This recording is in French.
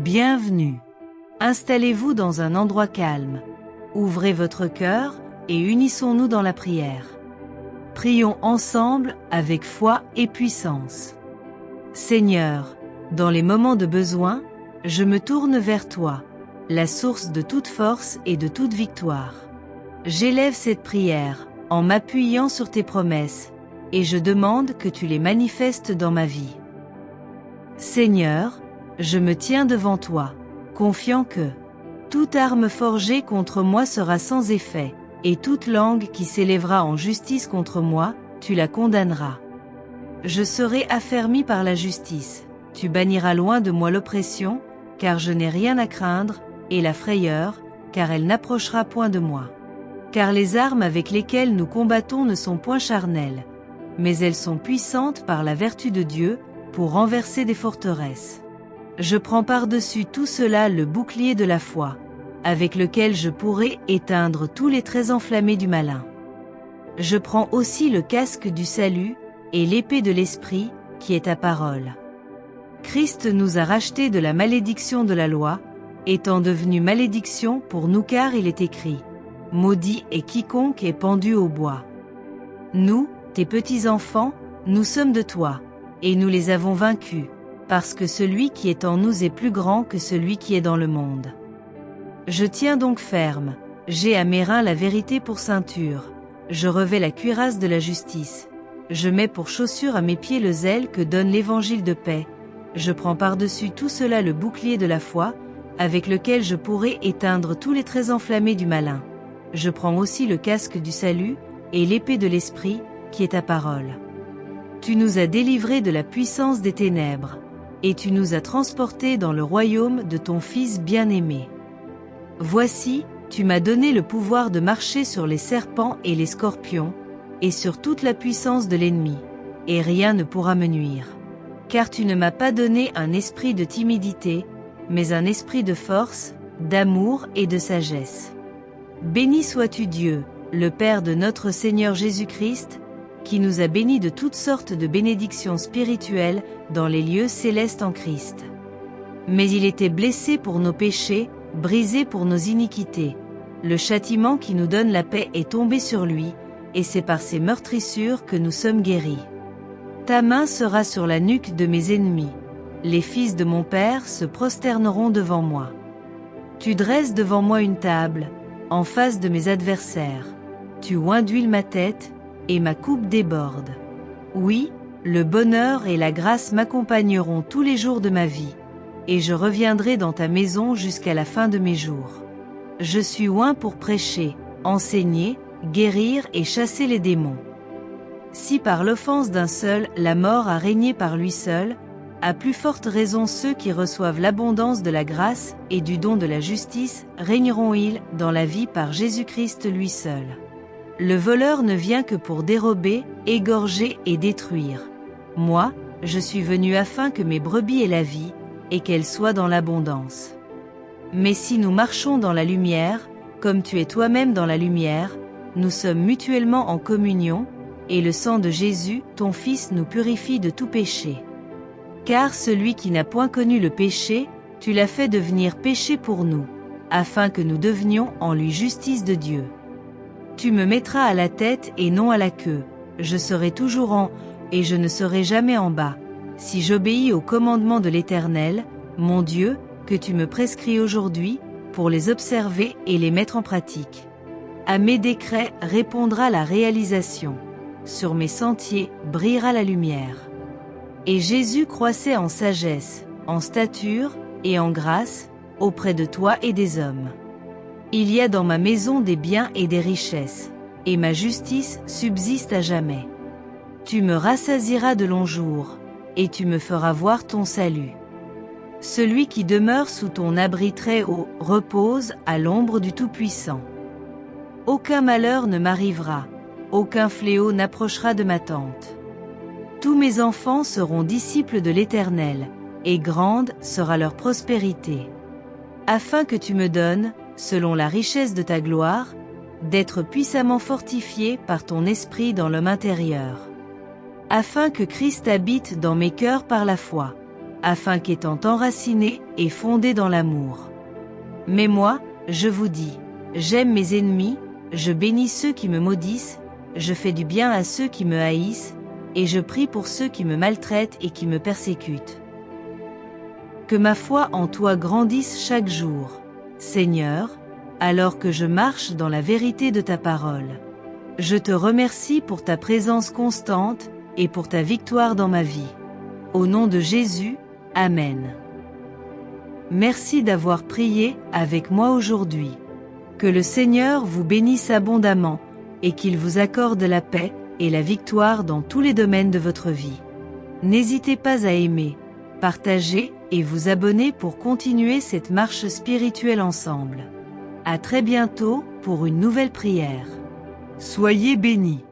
Bienvenue. Installez-vous dans un endroit calme. Ouvrez votre cœur et unissons-nous dans la prière. Prions ensemble avec foi et puissance. Seigneur, dans les moments de besoin, je me tourne vers toi, la source de toute force et de toute victoire. J'élève cette prière en m'appuyant sur tes promesses, et je demande que tu les manifestes dans ma vie. Seigneur, je me tiens devant toi, confiant que toute arme forgée contre moi sera sans effet, et toute langue qui s'élèvera en justice contre moi, tu la condamneras. Je serai affermi par la justice, tu banniras loin de moi l'oppression, car je n'ai rien à craindre, et la frayeur, car elle n'approchera point de moi. Car les armes avec lesquelles nous combattons ne sont point charnelles, mais elles sont puissantes par la vertu de Dieu, pour renverser des forteresses. Je prends par-dessus tout cela le bouclier de la foi, avec lequel je pourrai éteindre tous les traits enflammés du malin. Je prends aussi le casque du salut, et l'épée de l'esprit, qui est ta parole. Christ nous a rachetés de la malédiction de la loi, étant devenu malédiction pour nous car il est écrit, « Maudit est quiconque est pendu au bois ». Nous, tes petits-enfants, nous sommes de toi, et nous les avons vaincus, parce que celui qui est en nous est plus grand que celui qui est dans le monde. Je tiens donc ferme, j'ai à mes reins la vérité pour ceinture, je revêts la cuirasse de la justice, je mets pour chaussure à mes pieds le zèle que donne l'évangile de paix, je prends par-dessus tout cela le bouclier de la foi, avec lequel je pourrai éteindre tous les traits enflammés du malin. Je prends aussi le casque du salut, et l'épée de l'esprit, qui est ta parole. Tu nous as délivrés de la puissance des ténèbres, et tu nous as transportés dans le royaume de ton Fils bien-aimé. Voici, tu m'as donné le pouvoir de marcher sur les serpents et les scorpions, et sur toute la puissance de l'ennemi, et rien ne pourra me nuire. Car tu ne m'as pas donné un esprit de timidité, mais un esprit de force, d'amour et de sagesse. Béni sois-tu Dieu, le Père de notre Seigneur Jésus-Christ, qui nous a bénis de toutes sortes de bénédictions spirituelles dans les lieux célestes en Christ. Mais il était blessé pour nos péchés, brisé pour nos iniquités. Le châtiment qui nous donne la paix est tombé sur lui, et c'est par ses meurtrissures que nous sommes guéris. Ta main sera sur la nuque de mes ennemis. Les fils de mon Père se prosterneront devant moi. Tu dresses devant moi une table, en face de mes adversaires. Tu oins d'huile ma tête, et ma coupe déborde. Oui, le bonheur et la grâce m'accompagneront tous les jours de ma vie, et je reviendrai dans ta maison jusqu'à la fin de mes jours. Je suis oint pour prêcher, enseigner, guérir et chasser les démons. Si par l'offense d'un seul, la mort a régné par lui seul, à plus forte raison ceux qui reçoivent l'abondance de la grâce et du don de la justice régneront-ils dans la vie par Jésus-Christ lui seul. Le voleur ne vient que pour dérober, égorger et détruire. Moi, je suis venu afin que mes brebis aient la vie, et qu'elles soient dans l'abondance. Mais si nous marchons dans la lumière, comme tu es toi-même dans la lumière, nous sommes mutuellement en communion, et le sang de Jésus, ton Fils, nous purifie de tout péché. Car celui qui n'a point connu le péché, tu l'as fait devenir péché pour nous, afin que nous devenions en lui justice de Dieu. Tu me mettras à la tête et non à la queue, je serai toujours en, et je ne serai jamais en bas, si j'obéis aux commandements de l'Éternel, mon Dieu, que tu me prescris aujourd'hui, pour les observer et les mettre en pratique. À mes décrets répondra la réalisation, sur mes sentiers brillera la lumière. Et Jésus croissait en sagesse, en stature et en grâce, auprès de toi et des hommes. Il y a dans ma maison des biens et des richesses, et ma justice subsiste à jamais. Tu me rassasieras de longs jours, et tu me feras voir ton salut. Celui qui demeure sous ton abri très haut repose à l'ombre du Tout-Puissant. Aucun malheur ne m'arrivera, aucun fléau n'approchera de ma tente. Tous mes enfants seront disciples de l'Éternel, et grande sera leur prospérité. Afin que tu me donnes, selon la richesse de ta gloire, d'être puissamment fortifié par ton esprit dans l'homme intérieur. Afin que Christ habite dans mes cœurs par la foi, afin qu'étant enracinés et fondés dans l'amour. Mais moi, je vous dis, j'aime mes ennemis, je bénis ceux qui me maudissent, je fais du bien à ceux qui me haïssent, et je prie pour ceux qui me maltraitent et qui me persécutent. Que ma foi en toi grandisse chaque jour, Seigneur, alors que je marche dans la vérité de ta parole. Je te remercie pour ta présence constante et pour ta victoire dans ma vie. Au nom de Jésus, Amen. Merci d'avoir prié avec moi aujourd'hui. Que le Seigneur vous bénisse abondamment et qu'il vous accorde la paix et la victoire dans tous les domaines de votre vie. N'hésitez pas à aimer, partager et vous abonner pour continuer cette marche spirituelle ensemble. À très bientôt pour une nouvelle prière. Soyez bénis.